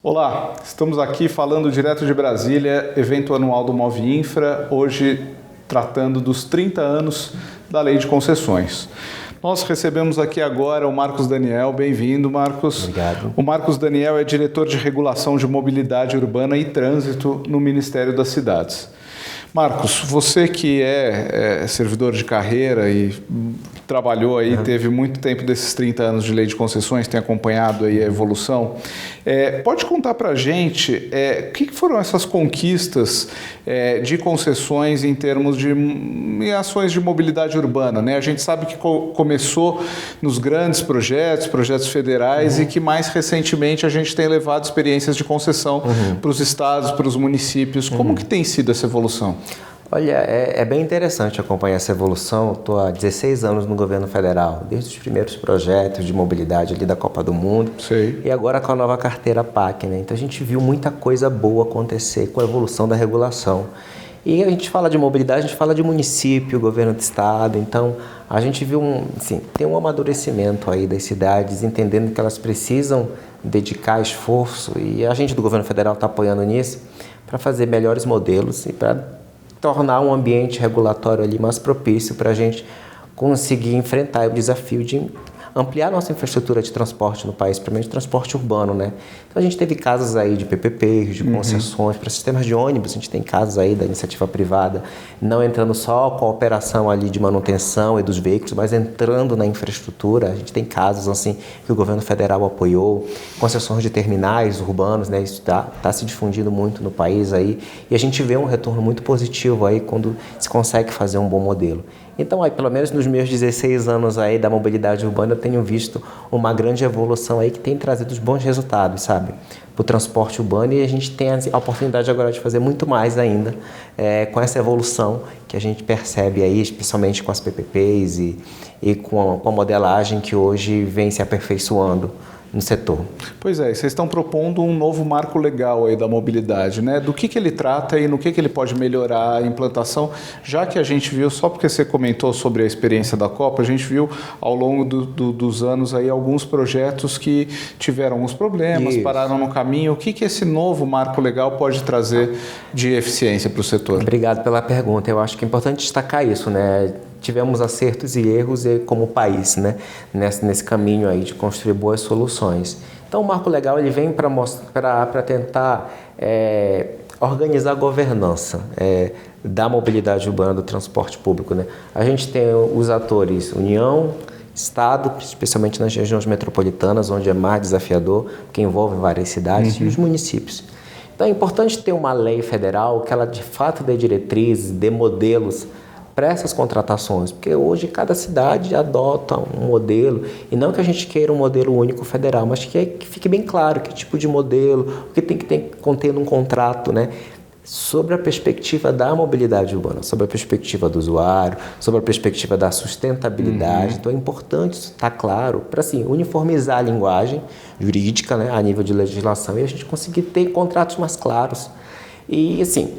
Olá, estamos aqui falando direto de Brasília, evento anual do Move Infra, hoje tratando dos 30 anos da Lei de Concessões. Nós recebemos aqui agora o Marcos Daniel, bem-vindo Marcos. Obrigado. O Marcos Daniel é diretor de Regulação de Mobilidade Urbana e Trânsito no Ministério das Cidades. Marcos, você que é servidor de carreira e trabalhou aí, teve muito tempo desses 30 anos de lei de concessões, tem acompanhado aí a evolução, pode contar para a gente o que foram essas conquistas de concessões em termos de ações de mobilidade urbana, né? A gente sabe que começou nos grandes projetos federais e que mais recentemente a gente tem levado experiências de concessão para os estados, para os municípios. Como que tem sido essa evolução? Olha, é bem interessante acompanhar essa evolução. Estou há 16 anos no governo federal, desde os primeiros projetos de mobilidade ali da Copa do Mundo. Sei. E agora com a nova carteira PAC, né? Então a gente viu muita coisa boa acontecer com a evolução da regulação. E a gente fala de mobilidade, a gente fala de município, governo de estado. Então a gente viu tem um amadurecimento aí das cidades, entendendo que elas precisam dedicar esforço, e a gente do governo federal está apoiando nisso, para fazer melhores modelos e para tornar um ambiente regulatório ali mais propício para a gente conseguir enfrentar o desafio de ampliar nossa infraestrutura de transporte no país, principalmente transporte urbano, né? Então a gente teve casos aí de PPPs, de concessões para sistemas de ônibus, a gente tem casos aí da iniciativa privada, não entrando só com a operação ali de manutenção e dos veículos, mas entrando na infraestrutura. A gente tem casos assim que o governo federal apoiou, concessões de terminais urbanos, né? Isso tá se difundindo muito no país aí, e a gente vê um retorno muito positivo aí quando se consegue fazer um bom modelo. Então, aí, pelo menos nos meus 16 anos aí da mobilidade urbana, eu tenho visto uma grande evolução aí que tem trazido os bons resultados, sabe? Para o transporte urbano, e a gente tem a oportunidade agora de fazer muito mais ainda com essa evolução que a gente percebe aí, especialmente com as PPPs e com a modelagem que hoje vem se aperfeiçoando no setor. Pois é, vocês estão propondo um novo marco legal aí da mobilidade, né? Do que ele trata e no que ele pode melhorar a implantação, já que a gente viu, só porque você comentou sobre a experiência da Copa, a gente viu ao longo dos anos aí alguns projetos que tiveram alguns problemas, pararam no caminho. O que esse novo marco legal pode trazer de eficiência para o setor? Obrigado pela pergunta. Eu acho que é importante destacar isso, né? Tivemos acertos e erros como país, né? Nesse caminho aí de construir boas soluções. Então o Marco Legal ele vem para tentar organizar a governança da mobilidade urbana, do transporte público, né? A gente tem os atores União, Estado, especialmente nas regiões metropolitanas, onde é mais desafiador, porque envolve várias cidades, e os municípios. Então é importante ter uma lei federal que ela de fato dê diretrizes, dê modelos para essas contratações, porque hoje cada cidade adota um modelo, e não que a gente queira um modelo único federal, mas que fique bem claro que tipo de modelo, o que tem que conter num contrato, né? Sobre a perspectiva da mobilidade urbana, sobre a perspectiva do usuário, sobre a perspectiva da sustentabilidade. Então é importante isso estar claro para assim, uniformizar a linguagem jurídica, né, a nível de legislação, e a gente conseguir ter contratos mais claros. E assim,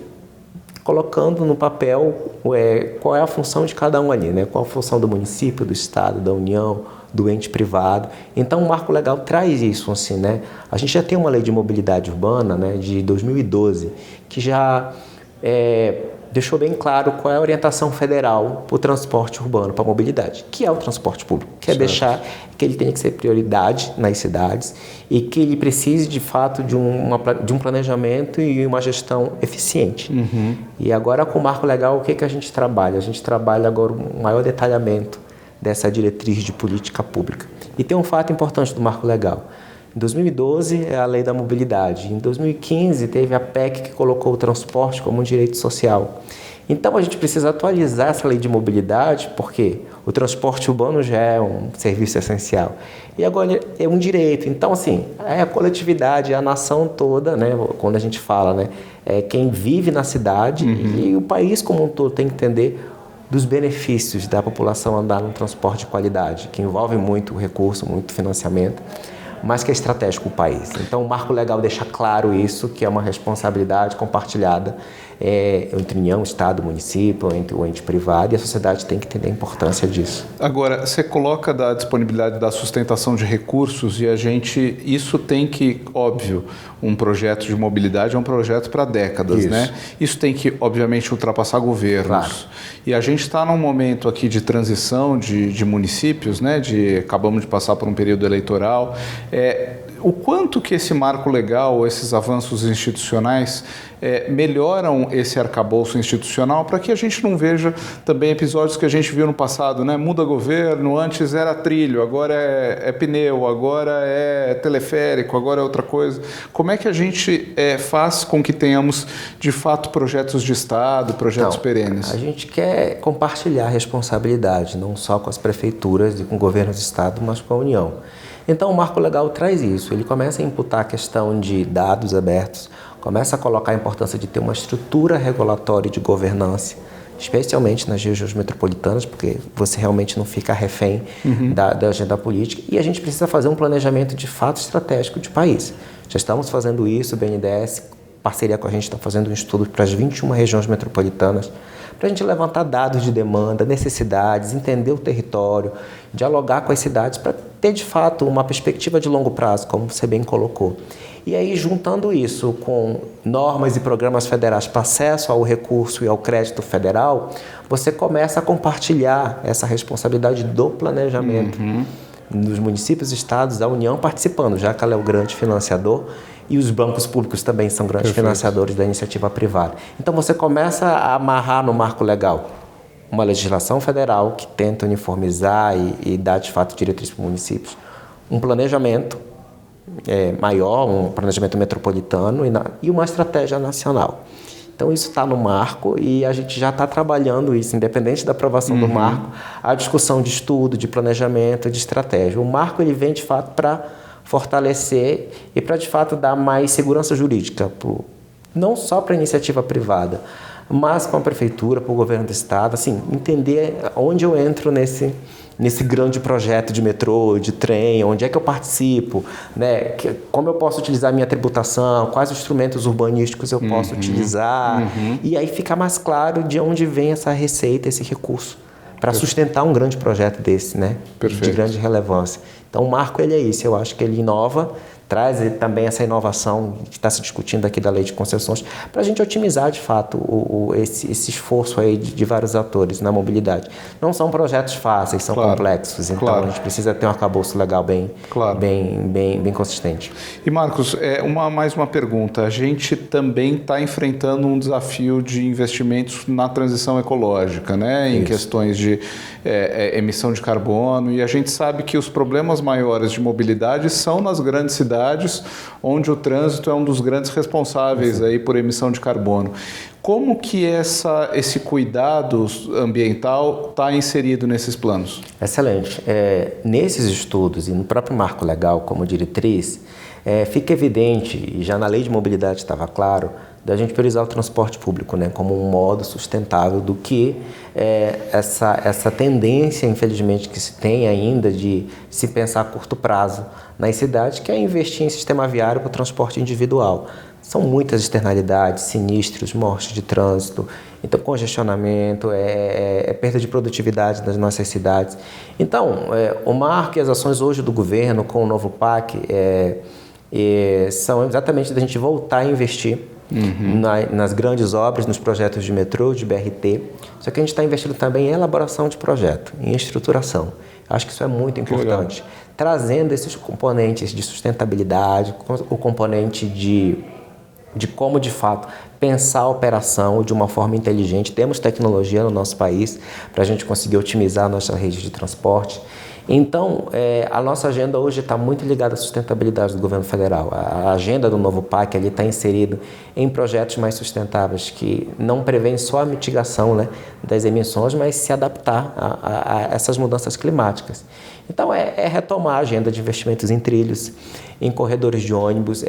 colocando no papel qual é a função de cada um ali, né? Qual a função do município, do estado, da União, do ente privado. Então o Marco Legal traz isso, assim, né? A gente já tem uma lei de mobilidade urbana, né, de 2012, que já deixou bem claro qual é a orientação federal para o transporte urbano, para a mobilidade, que é o transporte público, que é deixar que ele tenha que ser prioridade nas cidades e que ele precise, de fato, de um planejamento e uma gestão eficiente. E agora, com o Marco Legal, o que a gente trabalha? A gente trabalha agora um maior detalhamento dessa diretriz de política pública. E tem um fato importante do Marco Legal. Em 2012 é a Lei da Mobilidade. Em 2015 teve a PEC que colocou o transporte como um direito social. Então a gente precisa atualizar essa lei de mobilidade, porque o transporte urbano já é um serviço essencial. E agora é um direito. Então, assim, é a coletividade, é a nação toda, né? Quando a gente fala, né? É quem vive na cidade e o país como um todo tem que entender dos benefícios da população andar num transporte de qualidade, que envolve muito recurso, muito financiamento, mas que é estratégico para o país. Então, o marco legal deixa claro isso, que é uma responsabilidade compartilhada entre União, Estado, município, entre o ente privado, e a sociedade tem que entender a importância disso. Agora, você coloca da disponibilidade da sustentação de recursos e isso tem que, óbvio, um projeto de mobilidade é um projeto para décadas, né? Isso tem que, obviamente, ultrapassar governos. Claro. E a gente está num momento aqui de transição de municípios, né? Acabamos de passar por um período eleitoral. O quanto que esse marco legal, esses avanços institucionais melhoram esse arcabouço institucional para que a gente não veja também episódios que a gente viu no passado, né? Muda governo, antes era trilho, agora é pneu, agora é teleférico, agora é outra coisa. Como é que a gente faz com que tenhamos, de fato, projetos de Estado, projetos perenes? A gente quer compartilhar a responsabilidade, não só com as prefeituras e com governos de Estado, mas com a União. Então, o marco legal traz isso. Ele começa a imputar a questão de dados abertos, começa a colocar a importância de ter uma estrutura regulatória de governança, especialmente nas regiões metropolitanas, porque você realmente não fica refém da agenda política. E a gente precisa fazer um planejamento de fato estratégico de país. Já estamos fazendo isso, o BNDES, parceria com a gente, está fazendo um estudo para as 21 regiões metropolitanas, para a gente levantar dados de demanda, necessidades, entender o território, dialogar com as cidades para ter, de fato, uma perspectiva de longo prazo, como você bem colocou. E aí, juntando isso com normas e programas federais para acesso ao recurso e ao crédito federal, você começa a compartilhar essa responsabilidade do planejamento dos municípios, estados, a União participando, já que ela é o grande financiador, e os bancos públicos também são grandes financiadores da iniciativa privada. Então, você começa a amarrar no marco legal uma legislação federal que tenta uniformizar e dar, de fato, diretrizes para os municípios, um planejamento maior, um planejamento metropolitano e uma estratégia nacional. Então, isso está no marco e a gente já está trabalhando isso, independente da aprovação do marco, a discussão de estudo, de planejamento, de estratégia. O marco ele vem, de fato, para fortalecer e para, de fato, dar mais segurança jurídica, não só para a iniciativa privada, mas para a prefeitura, para o governo do estado, assim, entender onde eu entro nesse grande projeto de metrô, de trem, onde é que eu participo, né? Como eu posso utilizar a minha tributação, quais instrumentos urbanísticos eu posso utilizar, e aí fica mais claro de onde vem essa receita, esse recurso, para sustentar um grande projeto desse, né? De grande relevância. Então, o marco ele é isso, eu acho que ele inova, traz também essa inovação que está se discutindo aqui da lei de concessões, para a gente otimizar, de fato, esse esforço aí de vários atores na mobilidade. Não são projetos fáceis, são complexos, então a gente precisa ter um arcabouço legal bem consistente. E, Marcos, mais uma pergunta. A gente também está enfrentando um desafio de investimentos na transição ecológica, né? Em questões de emissão de carbono, e a gente sabe que os problemas maiores de mobilidade são nas grandes cidades, onde o trânsito é um dos grandes responsáveis aí por emissão de carbono. Como que esse cuidado ambiental está inserido nesses planos? Excelente. Nesses estudos e no próprio marco legal como diretriz, fica evidente, e já na lei de mobilidade estava claro, da gente priorizar o transporte público, né, como um modo sustentável do que essa tendência, infelizmente, que se tem ainda de se pensar a curto prazo nas cidades, que é investir em sistema viário para o transporte individual. São muitas externalidades, sinistros, mortes de trânsito, então congestionamento, perda de produtividade das nossas cidades. Então, o marco e as ações hoje do governo com o novo PAC são exatamente da gente voltar a investir nas grandes obras, nos projetos de metrô, de BRT. Só que a gente está investindo também em elaboração de projeto, em estruturação. Acho que isso é muito importante. Trazendo esses componentes de sustentabilidade, o componente de como, de fato, pensar a operação de uma forma inteligente. Temos tecnologia no nosso país para a gente conseguir otimizar a nossa rede de transporte. Então, a nossa agenda hoje está muito ligada à sustentabilidade do governo federal. A agenda do novo PAC está inserida em projetos mais sustentáveis que não prevêem só a mitigação, né, das emissões, mas se adaptar a essas mudanças climáticas. Então, retomar a agenda de investimentos em trilhos, em corredores de ônibus,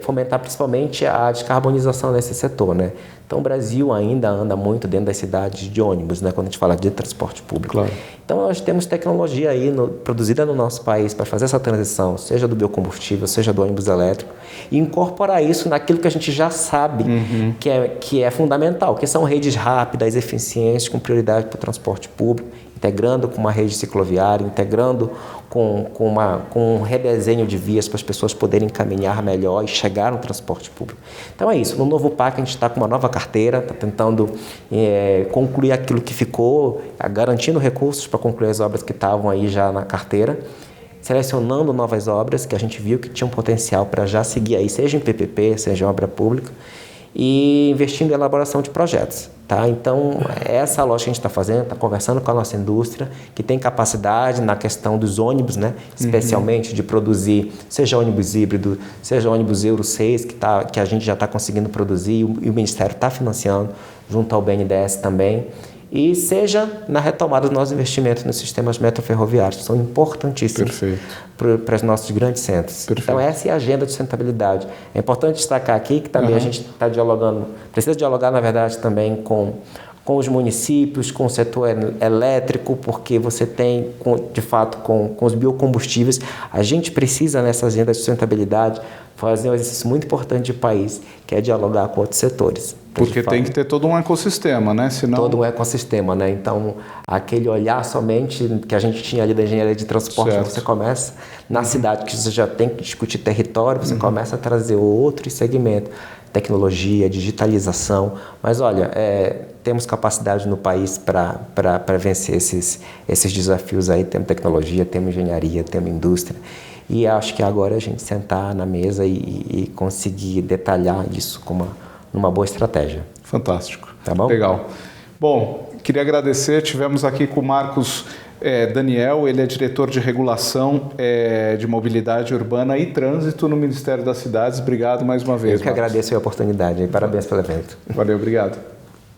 fomentar principalmente a descarbonização nesse setor, né? Então, o Brasil ainda anda muito dentro das cidades de ônibus, né? Quando a gente fala de transporte público. Claro. Então, nós temos tecnologia aí produzida no nosso país para fazer essa transição, seja do biocombustível, seja do ônibus elétrico, e incorporar isso naquilo que a gente já sabe que é fundamental, que são redes rápidas, eficientes, com prioridade para o transporte público, integrando com uma rede cicloviária, integrando com um redesenho de vias para as pessoas poderem caminhar melhor e chegar no transporte público. Então é isso, no novo PAC a gente está com uma nova carteira, está tentando concluir aquilo que ficou, garantindo recursos para concluir as obras que estavam aí já na carteira, selecionando novas obras que a gente viu que tinham potencial para já seguir aí, seja em PPP, seja em obra pública, e investindo em elaboração de projetos. Tá? Então, essa é a lógica que a gente está fazendo, está conversando com a nossa indústria, que tem capacidade na questão dos ônibus, né? Especialmente de produzir, seja ônibus híbrido, seja ônibus Euro 6, que a gente já está conseguindo produzir e o Ministério está financiando, junto ao BNDES também, e seja na retomada dos nossos investimentos nos sistemas metroferroviários, que são importantíssimos para os nossos grandes centros. Perfeito. Então, essa é a agenda de sustentabilidade. É importante destacar aqui que também a gente está dialogando, precisa dialogar, na verdade, também com os municípios, com o setor elétrico, porque você tem, de fato, com os biocombustíveis. A gente precisa, nessa agenda de sustentabilidade, fazer um exercício muito importante de país, que é dialogar com outros setores. Porque tem que ter todo um ecossistema, né? Senão... Todo um ecossistema, né? Então, aquele olhar somente que a gente tinha ali da engenharia de transporte, você começa na cidade, que você já tem que discutir território, você começa a trazer outros segmentos, tecnologia, digitalização. Mas, olha, temos capacidade no país para vencer esses desafios aí. Temos tecnologia, temos engenharia, temos indústria. E acho que agora é a gente sentar na mesa e conseguir detalhar isso com numa boa estratégia. Fantástico. Tá bom? Legal. Bom, queria agradecer. Tivemos aqui com o Marcos Daniel, ele é diretor de regulação de mobilidade urbana e trânsito no Ministério das Cidades. Obrigado mais uma vez. Eu que agradeço a oportunidade. Parabéns pelo evento. Valeu, obrigado.